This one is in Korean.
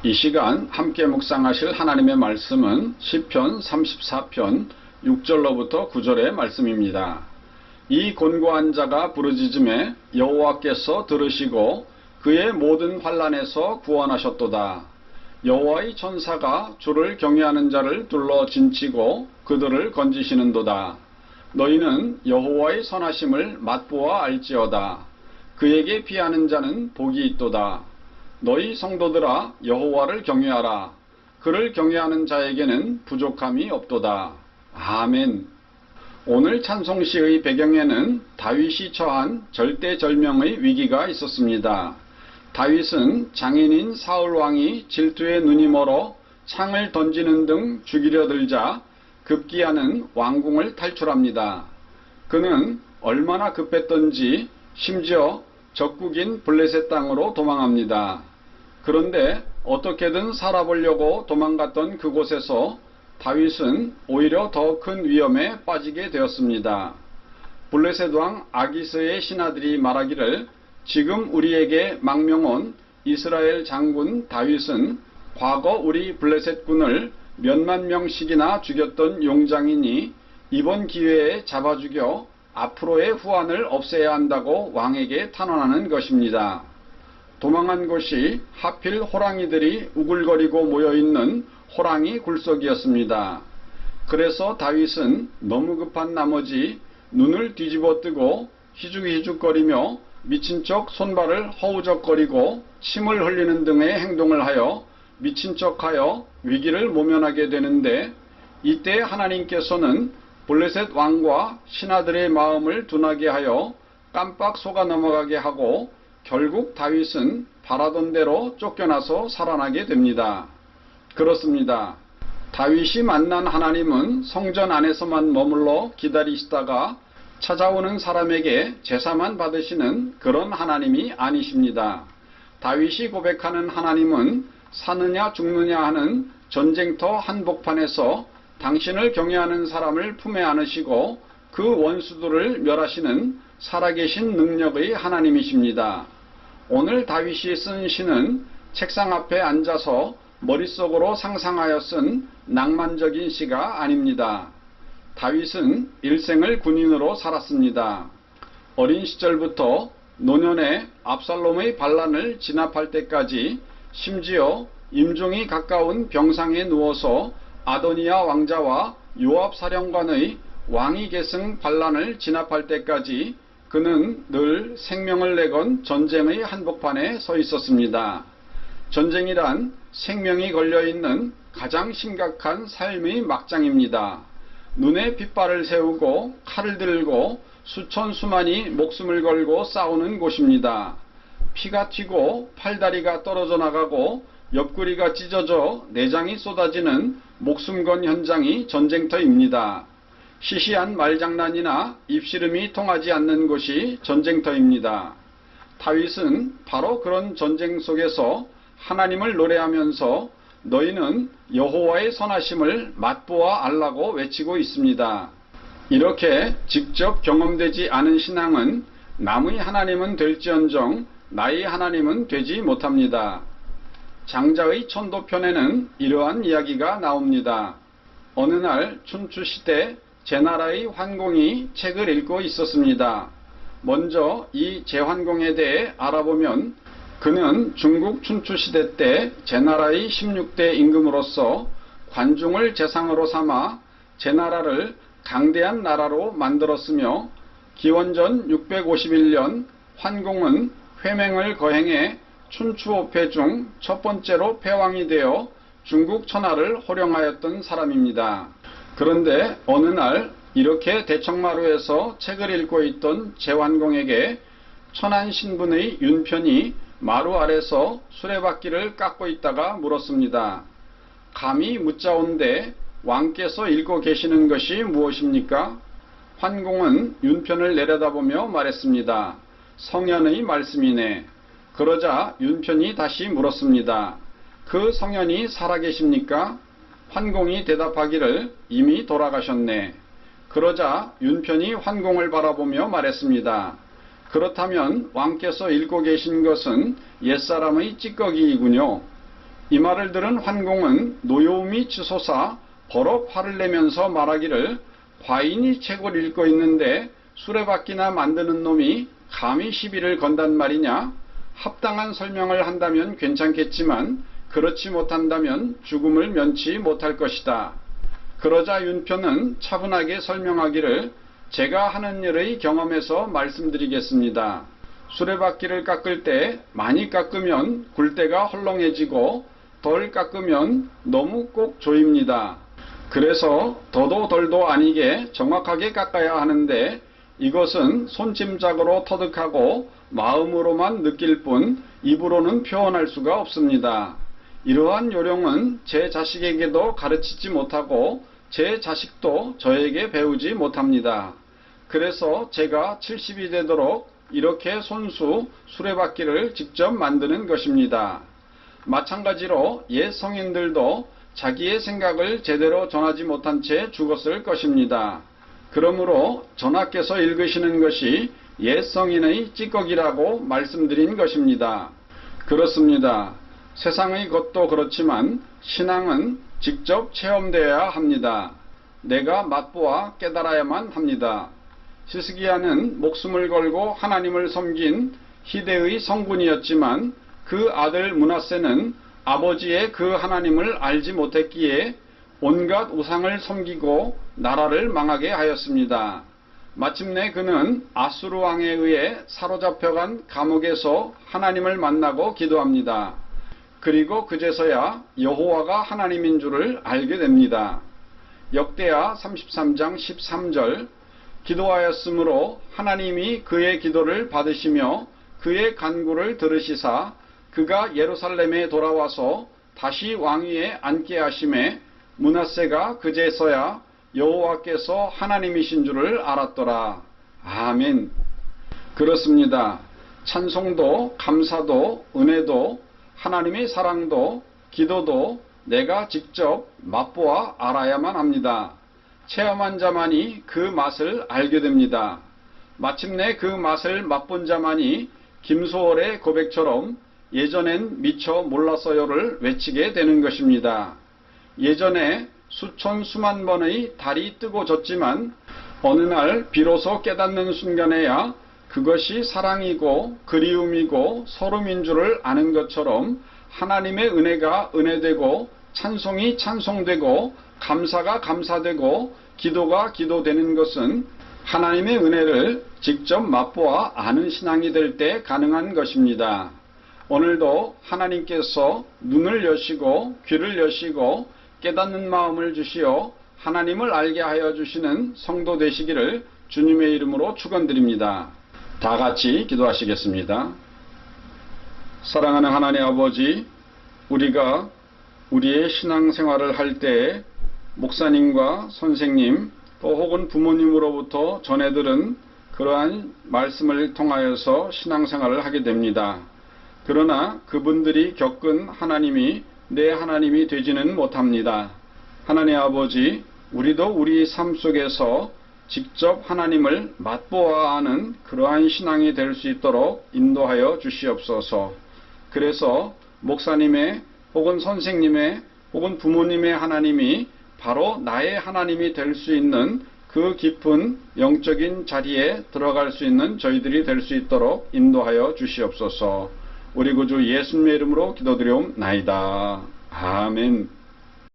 이 시간 함께 묵상하실 하나님의 말씀은 시편 34편 6절로부터 9절의 말씀입니다. 이 곤고한 자가 부르짖음에 여호와께서 들으시고 그의 모든 환난에서 구원하셨도다. 여호와의 천사가 주를 경외하는 자를 둘러 진치고 그들을 건지시는도다. 너희는 여호와의 선하심을 맛보아 알지어다. 그에게 피하는 자는 복이 있도다. 너희 성도들아 여호와를 경외하라. 그를 경외하는 자에게는 부족함이 없도다. 아멘. 오늘 찬송시의 배경에는 다윗이 처한 절대절명의 위기가 있었습니다. 다윗은 장인인 사울왕이 질투에 눈이 멀어 창을 던지는 등 죽이려 들자 급기야는 왕궁을 탈출합니다. 그는 얼마나 급했던지 심지어 적국인 블레셋 땅으로 도망합니다. 그런데 어떻게든 살아보려고 도망갔던 그곳에서 다윗은 오히려 더 큰 위험에 빠지게 되었습니다. 블레셋 왕 아기스의 신하들이 말하기를 지금 우리에게 망명 온 이스라엘 장군 다윗은 과거 우리 블레셋 군을 몇만 명씩이나 죽였던 용장이니 이번 기회에 잡아 죽여 앞으로의 후환을 없애야 한다고 왕에게 탄원하는 것입니다. 도망한 곳이 하필 호랑이들이 우글거리고 모여있는 호랑이 굴속이었습니다. 그래서 다윗은 너무 급한 나머지 눈을 뒤집어 뜨고 희죽희죽거리며 미친 척 손발을 허우적거리고 침을 흘리는 등의 행동을 하여 미친 척하여 위기를 모면하게 되는데, 이때 하나님께서는 블레셋 왕과 신하들의 마음을 둔하게 하여 깜빡 속아 넘어가게 하고 결국 다윗은 바라던 대로 쫓겨나서 살아나게 됩니다. 그렇습니다. 다윗이 만난 하나님은 성전 안에서만 머물러 기다리시다가 찾아오는 사람에게 제사만 받으시는 그런 하나님이 아니십니다. 다윗이 고백하는 하나님은 사느냐 죽느냐 하는 전쟁터 한복판에서 당신을 경외하는 사람을 품에 안으시고 그 원수들을 멸하시는 살아계신 능력의 하나님이십니다. 오늘 다윗이 쓴 시는 책상 앞에 앉아서 머릿속으로 상상하여 쓴 낭만적인 시가 아닙니다. 다윗은 일생을 군인으로 살았습니다. 어린 시절부터 노년에 압살롬의 반란을 진압할 때까지, 심지어 임종이 가까운 병상에 누워서 아도니아 왕자와 요압 사령관의 왕위 계승 반란을 진압할 때까지 그는 늘 생명을 내건 전쟁의 한복판에 서 있었습니다. 전쟁이란 생명이 걸려있는 가장 심각한 삶의 막장입니다. 눈에 핏발을 세우고 칼을 들고 수천 수만이 목숨을 걸고 싸우는 곳입니다. 피가 튀고 팔다리가 떨어져 나가고 옆구리가 찢어져 내장이 쏟아지는 목숨 건 현장이 전쟁터입니다. 시시한 말장난이나 입씨름이 통하지 않는 곳이 전쟁터입니다. 다윗은 바로 그런 전쟁 속에서 하나님을 노래하면서 너희는 여호와의 선하심을 맛보아 알라고 외치고 있습니다. 이렇게 직접 경험되지 않은 신앙은 남의 하나님은 될지언정 나의 하나님은 되지 못합니다. 장자의 천도편에는 이러한 이야기가 나옵니다. 어느 날 춘추시대 제나라의 환공이 책을 읽고 있었습니다. 먼저 이 제환공에 대해 알아보면 그는 중국 춘추시대 때 제나라의 16대 임금으로서 관중을 제상으로 삼아 제나라를 강대한 나라로 만들었으며, 기원전 651년 환공은 회맹을 거행해 춘추 5패 중 첫 번째로 패왕이 되어 중국 천하를 호령하였던 사람입니다. 그런데 어느 날 이렇게 대청마루에서 책을 읽고 있던 제환공에게 천한 신분의 윤편이 마루 아래서 수레바퀴를 깎고 있다가 물었습니다. 감히 묻자온데 왕께서 읽고 계시는 것이 무엇입니까? 환공은 윤편을 내려다보며 말했습니다. 성현의 말씀이네. 그러자 윤편이 다시 물었습니다. 그 성현이 살아계십니까? 환공이 대답하기를 이미 돌아가셨네. 그러자 윤편이 환공을 바라보며 말했습니다. 그렇다면 왕께서 읽고 계신 것은 옛사람의 찌꺼기이군요. 이 말을 들은 환공은 노여움이 치솟아 버럭 화를 내면서 말하기를 과인이 책을 읽고 있는데 수레바퀴나 만드는 놈이 감히 시비를 건단 말이냐. 합당한 설명을 한다면 괜찮겠지만 그렇지 못한다면 죽음을 면치 못할 것이다. 그러자 윤표는 차분하게 설명하기를 제가 하는 일의 경험에서 말씀드리겠습니다. 수레바퀴를 깎을 때 많이 깎으면 굴대가 헐렁해지고 덜 깎으면 너무 꼭 조입니다. 그래서 더도 덜도 아니게 정확하게 깎아야 하는데 이것은 손짐작으로 터득하고 마음으로만 느낄 뿐 입으로는 표현할 수가 없습니다. 이러한 요령은 제 자식에게도 가르치지 못하고 제 자식도 저에게 배우지 못합니다. 그래서 제가 70이 되도록 이렇게 손수 수레바퀴를 직접 만드는 것입니다. 마찬가지로 옛 성인들도 자기의 생각을 제대로 전하지 못한 채 죽었을 것입니다. 그러므로 전하께서 읽으시는 것이 옛 성인의 찌꺼기라고 말씀드린 것입니다. 그렇습니다. 세상의 것도 그렇지만 신앙은 직접 체험되어야 합니다. 내가 맛보아 깨달아야만 합니다. 히스기야는 목숨을 걸고 하나님을 섬긴 희대의 성군이었지만 그 아들 므낫세는 아버지의 그 하나님을 알지 못했기에 온갖 우상을 섬기고 나라를 망하게 하였습니다. 마침내 그는 아수르 왕에 의해 사로잡혀간 감옥에서 하나님을 만나고 기도합니다. 그리고 그제서야 여호와가 하나님인 줄을 알게 됩니다. 역대하 33장 13절 기도하였으므로 하나님이 그의 기도를 받으시며 그의 간구를 들으시사 그가 예루살렘에 돌아와서 다시 왕위에 앉게 하심에 므낫세가 그제서야 여호와께서 하나님이신 줄을 알았더라. 아멘. 그렇습니다. 찬송도 감사도 은혜도 하나님의 사랑도 기도도 내가 직접 맛보아 알아야만 합니다. 체험한 자만이 그 맛을 알게 됩니다. 마침내 그 맛을 맛본 자만이 김소월의 고백처럼 예전엔 미처 몰랐어요를 외치게 되는 것입니다. 예전에 수천 수만 번의 달이 뜨고 졌지만 어느 날 비로소 깨닫는 순간에야 그것이 사랑이고 그리움이고 서름인 줄을 아는 것처럼 하나님의 은혜가 은혜되고 찬송이 찬송되고 감사가 감사되고 기도가 기도되는 것은 하나님의 은혜를 직접 맛보아 아는 신앙이 될 때 가능한 것입니다. 오늘도 하나님께서 눈을 여시고 귀를 여시고 깨닫는 마음을 주시어 하나님을 알게 하여 주시는 성도 되시기를 주님의 이름으로 축원드립니다. 다 같이 기도하시겠습니다. 사랑하는 하나님 아버지, 우리가 우리의 신앙생활을 할 때 목사님과 선생님 또 혹은 부모님으로부터 전해 들은 그러한 말씀을 통하여서 신앙생활을 하게 됩니다. 그러나 그분들이 겪은 하나님이 내 하나님이 되지는 못합니다. 하나님 아버지, 우리도 우리 삶 속에서 직접 하나님을 맛보아 아는 그러한 신앙이 될 수 있도록 인도하여 주시옵소서. 그래서 목사님의 혹은 선생님의 혹은 부모님의 하나님이 바로 나의 하나님이 될 수 있는 그 깊은 영적인 자리에 들어갈 수 있는 저희들이 될 수 있도록 인도하여 주시옵소서. 우리 구주 예수님의 이름으로 기도드리옵나이다. 아멘.